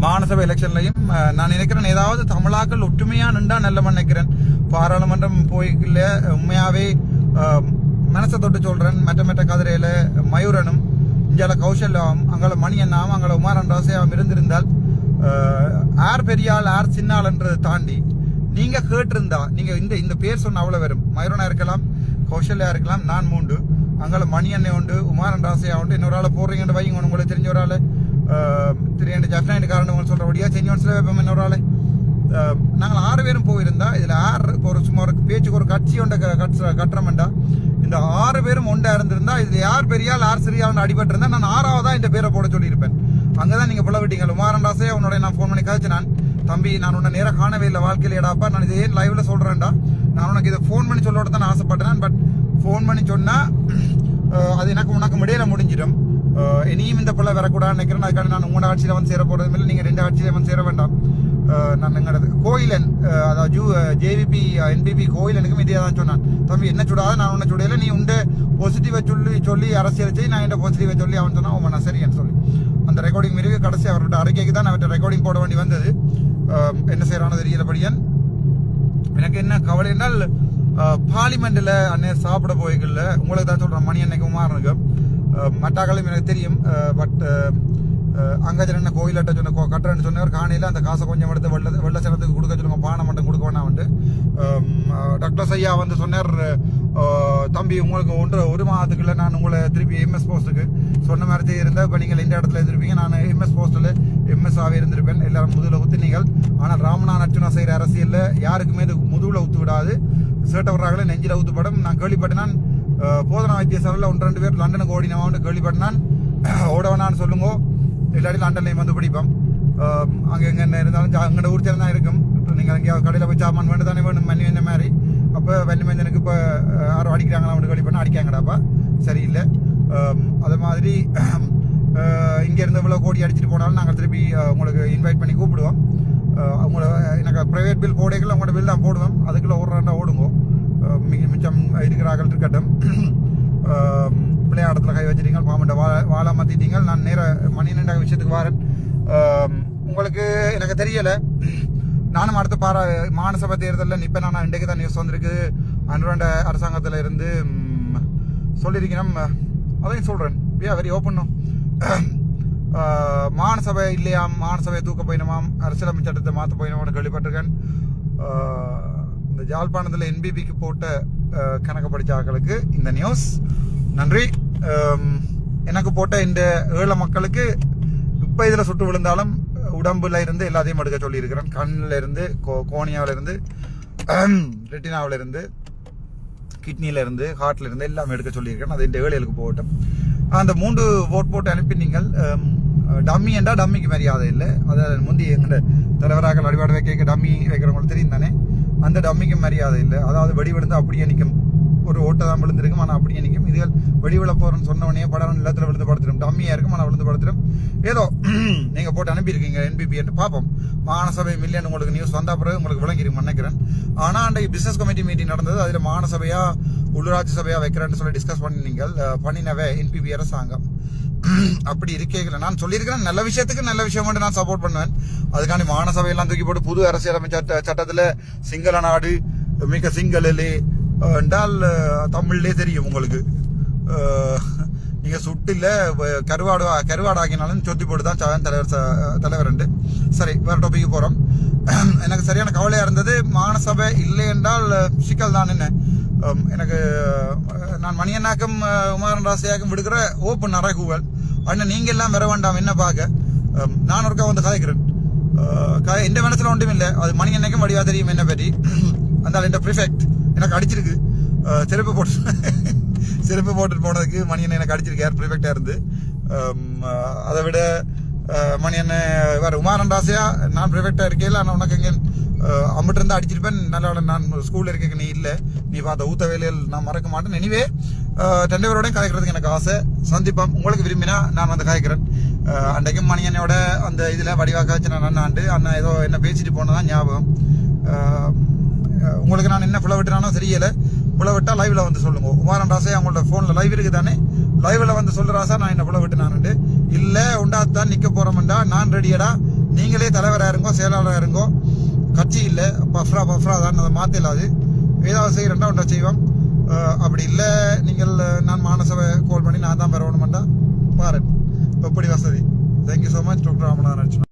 மாநசபை எலெக்ஷன்லையும் நான் நினைக்கிறேன் ஏதாவது தமிழாக்கள் ஒற்றுமையா நின்றா நல்லவன் நினைக்கிறேன். பாராளுமன்றம் போய்க்குள்ள உண்மையாவே மனசை தொட்டு சொல்றேன். மெட்ட கதிரையில மயூரனும் இஞ்சால கௌசல்யாவும் அங்கே மணியண்ணாவும் அங்கே உமாரன் ராசையாவும் இருந்திருந்தால் ஆர் பெரியாள் ஆர் சின்னாள் என்றதை தாண்டி நீங்க கேட்டிருந்தா நீங்க இந்த பேர் சொன்ன அவ்வளவு வரும். மயூரனா இருக்கலாம், கௌசல்யா இருக்கலாம், நான் மூண்டு அங்கே மணியண்ணை உண்டு, உமாரன் ராசையா உண்டு, இன்னொரு ஆளை போடுறீங்கன்னு வைங்க. உங்களுக்கு தெரிஞ்ச ஒரு ஆளு திரு ஜப்னாயின் காரணம் சொல்றபடியா செஞ்சோன்ஸ்ல வைப்போம். இன்னொரு ஆளு நாங்கள் 6 பேரும் போயிருந்தா இதுல ஒரு சும்மா ஒரு பேச்சுக்கு ஒரு கட்சி ஒன்றை கட்டுறமெண்டா இந்த 6 பேரும் ஒன்றா இருந்திருந்தா இதுல யார் பெரியால் யார் சிறியால் அடிபட்டு இருந்தா நான் 6ஆவதா இந்த பேரை போட சொல்லியிருப்பேன். அங்கதான் நீங்க புள்ள விட்டீங்க. உமாரன் ராசையா உன்னோட நான் போன் பண்ணி கழிச்சு நான் தம்பி நான் உன்னை நேரம் காணவே இல்லை வாழ்க்கையில் ஏடாப்பா நான் இதே லைவ்ல சொல்றேன்டா நான் உனக்கு இதை போன் பண்ணி சொல்லோட தான் ஆசைப்பட்டேன். பட் போன் பண்ணி சொன்னா அது உனக்கு முடியல முடிஞ்சிடும். இனியும் இந்த பிள்ளை வரக்கூடாதுன்னு நினைக்கிறேன். அதுக்காக நான் உங்களோட ஆட்சியில வந்து சேர போறதும் இல்லை, நீங்க 2 ஆட்சியில வந்து சேர வேண்டாம். நான் எங்களது கோயிலன் அதாவது ஜேவிபி என்பிபி கோயிலனுக்கும் இதே தான் சொன்னான். தம்பி என்ன சுடாத நான் உன்னை சுடையில நீ உண்டு பாசிட்டிவா சொல்லி அரசியல் செய்ய நான் என்ன பாசிட்டிவா சொல்லி அவன் சொன்னா அவன் நான் சரின்னு சொல்லி அந்த ரெக்கார்டிங் மீறி கடைசி அவர்கிட்ட அறிக்கைக்கு தான் அவர்கிட்ட ரெக்கார்டிங் போட வேண்டி வந்தது. என்ன செய்யறானு தெரியலபடியான். எனக்கு என்ன கவலை என்றால் பார்லிமெண்ட்ல அன்னைய சாப்பிட போய்கள்ல உங்களுக்கு தான் சொல்றேன் மணி அன்னைக்கு உமாரனுக்கு மட்டாக்களும் எனக்கு தெரியும். பட் அங்கஜன் என்ன கோயிலட்ட சொன்ன கட்டுறேன்னு சொன்னவர் காணியில அந்த காசை கொஞ்சம் எடுத்து வெள்ள சனத்துக்கு கொடுக்க சொல்லுங்க, பானை மட்டும் கொடுக்க வேணாம் வந்து டாக்டர் ஐயா வந்து சொன்னார் தம்பி உங்களுக்கு ஒரு மாதத்துக்குள்ள நான் உங்களை திருப்பி எம்எஸ் போஸ்ட்டுக்கு சொன்ன மாதிரி இருந்தால் இப்போ நீங்கள் இந்த இடத்துல இருந்திருப்பீங்க. நான் எம்எஸ் போஸ்ட்டில் எம்எஸ்ஆவே இருந்திருப்பேன். எல்லாரும் முதுகுல ஊத்துனீங்கள். ஆனால் ராமநாதன் அர்ச்சுனா செய்கிற அரசியல்ல யாருக்குமே இது முதுகுல ஊத்து விடாது. சேட்டவராகல நெஞ்சில ஊத்துப்படும். நான் கேள்விப்பட்டேன் போதனா வைத்தியசாலையில் 1-2 பேர் லண்டனுக்கு ஓடினவான்னு கேள்விப்பட்டேன். ஓடவனான்னு சொல்லுங்க, இல்லாட்டி லண்டன்லையும் வந்து பிடிப்போம். அங்கே எங்கே இருந்தாலும் அங்கே ஊர் சேர்ந்து தான் இருக்கும். நீங்கள் அங்கே கடையில் போய் சாமான் வேண்டு தானே வேணும் மண்ணி வந்த மாதிரி. அப்போ வெள்ளி மஞ்சனுக்கு இப்போ யாரும் அடிக்கிறாங்களா அவனுக்கு கேள்வி பண்ணால் அடிக்காங்கடாப்பா சரியில்லை. அது மாதிரி இங்கேருந்து இவ்வளோ கோடி அடிச்சுட்டு போனாலும் நாங்கள் திருப்பி உங்களுக்கு இன்வைட் பண்ணி கூப்பிடுவோம். உங்களை எனக்கு ப்ரைவேட் பில் போடைகள் உங்களோட பில் தான் போடுவோம். அதுக்குள்ளே ஒரு ரெண்டா ஓடுங்க. மிச்சம் இருக்கிறார்கள் இருக்கட்டும். விளையாடத்தில் கை வச்சிட்டீங்க, பாம்பண்ட வாழை மாற்றிட்டீங்க. நான் நேர மணி 2 விஷயத்துக்கு வரேன். உங்களுக்கு எனக்கு தெரியலை. நானும் அடுத்த மாநசபை தேர்தலில் நிற்பேன். நான் இன்றைக்கு தான் நியூஸ் வந்திருக்கு. அன்றாண்ட அரசாங்கத்தில் இருந்து சொல்லியிருக்கிறேன். அதையும் சொல்கிறேன். வெரி ஓப்பனும் மாநசபை இல்லையாம், மாநசபையை தூக்க போயினமாம், அரசியலமைப்பு சட்டத்தை மாற்ற போயினமான்னு கேள்விப்பட்டிருக்கேன். இந்த ஜாழ்ப்பாணத்தில் என்பிபிக்கு போட்ட கணக்கு படித்த ஆக்களுக்கு இந்த நியூஸ் நன்றி. எனக்கு போட்ட இந்த ஏழை மக்களுக்கு இப்போ இதில் சுட்டு விழுந்தாலும் உடம்புல இருந்து எல்லாத்தையும் எடுக்க சொல்லியிருக்கிறேன். கண்ணில் இருந்து, கோனியாவில இருந்து, ரெட்டினாவில இருந்து, கிட்னியில இருந்து, ஹார்ட்ல இருந்து எல்லாமே எடுக்க சொல்லியிருக்கிறேன். அது இந்த ஏழைகளுக்கு போகட்டும். அந்த 3 ஓட் போட்டு அனுப்பி நீங்கள் டம்மி என்றா டம்மிக்கு மரியாதை இல்லை. அதை முந்தி எங்களோட தலைவராக வழிபாடு வைக்க டம்மி வைக்கிறவங்களுக்கு தெரியும் தானே. அந்த டம்மிக்கு மரியாதை இல்லை. அதாவது வெடி விழுந்து அப்படியே நிற்கும். ஒரு ஓட்டை தான் விழுந்திருக்கும், ஆனால் அப்படியே நிற்கும். இதுகள் வெடி விழ போறேன்னு சொன்னவனே படம் நிலத்தில் விழுந்து படுத்துடும். டம்மியா இருக்கும், ஆனால் விழுந்து படுத்துடும். ஏதோ நீங்க போட்டு அனுப்பியிருக்கீங்க என்பிபி என்று பார்ப்போம். மாநசபை மில்லியன் உங்களுக்கு நியூஸ் வந்த பிறகு உங்களுக்கு விளங்கிருக்கும் நினைக்கிறேன். ஆனால் அன்றைக்கு பிசினஸ் கமிட்டி மீட்டிங் நடந்தது. அதில் மாநசபையா உள்ளூராட்சி சபையா வைக்கிறேன்னு சொல்லி டிஸ்கஸ் பண்ணி நீங்கள் பண்ணினவே என்பிபி அரசாங்கம் அப்படி இருக்கீங்களா. நான் சொல்லியிருக்கிறேன் நல்ல விஷயத்துக்கு நல்ல விஷயம் மட்டும் நான் சப்போர்ட் பண்ணுவேன். அதுக்காண்டி மாநசபையெல்லாம் தூக்கி போட்டு புது அரசியலமைப்பு சட்டத்தில் சிங்கள நாடு மிக சிங்களே என்றால் தமிழ்லே தெரியும் உங்களுக்கு. நீங்க சுட்டில கருவாடாக்கினாலும் சொத்தி போட்டு தான் தலைவர் சரி, வேற டாபிக் போறோம். எனக்கு சரியான கவலையா இருந்தது. மாநசபை இல்லை என்றால் சிக்கல் தான். என்ன எனக்கு நான் மணியண்ணாக்கும் உமாரன் ராசையாக்கும் விடுக்கிற ஓப்பன் அறைகூவல் அண்ணன் நீங்க எல்லாம் வர வேண்டாம் என்ன பார்க்க. நான் ஒருக்கா வந்து கதைக்கிறேன். எந்த மனசுல ஒன்றும் இல்லை. அது மணியண்ணாக்கும் வடிவா தெரியும் என்ன பற்றி. அந்த இந்த ப்ரிஃபெக்ட் எனக்கு அடிச்சிருக்கு. செருப்பு போட்டுட்டு போனதுக்கு மணியண்ணன் எனக்கு அடிச்சிருக்கார் ப்ரிஃபெக்டா இருந்து. அதை விட மணியண்ணன் வேற உமாரன் ராசையா நான் ப்ரிஃபெக்டா இருக்கையில் ஆனால் உனக்கு எங்கே அம்பிட்டு இருந்தா அடிச்சிருப்பேன். நல்ல நான் ஸ்கூல்ல இருக்க நீ இல்லை, நீ பார்த்த ஊத்த வேலையில் நான் மறக்க மாட்டேன். எனிவே 2 பேரோடையும் கதைக்கிறதுக்கு எனக்கு ஆசை. சந்திப்போம். உங்களுக்கு விரும்பினா நான் வந்து கதைக்கிறேன். அன்றைக்கும் மணியண்ணோட அந்த இதில் வடிவாக வச்சு நான் அண்ணா ஏதோ என்ன பேசிட்டு போனதான் ஞாபகம். உங்களுக்கு நான் என்ன புல விட்டுறானோ தெரியல. புல விட்டா லைவ்ல வந்து சொல்லுங்க. உமாரன் ராசை அவங்களோட போன்ல லைவ் இருக்கு தானே, லைவ்ல வந்து சொல்லுறாசா நான் என்ன புல விட்டு நான் இல்லை உண்டாத்தான் நிக்க போறோம்டா நான் ரெடியடா நீங்களே தலைவராக இருங்கோ செயலாளராக இருங்கோ, கட்சி இல்லை பஃப்ரா தான், அதை மாற்றிடலாது. ஏதாவது செய்யறேன்டா ஒன்றை செய்வோம். அப்படி இல்லை நீங்கள் நான் மானசவை கால் பண்ணி நான் தான் வரணுமெண்டா பாரு எப்படி வசதி. Thank you so much doctor Ramanathan.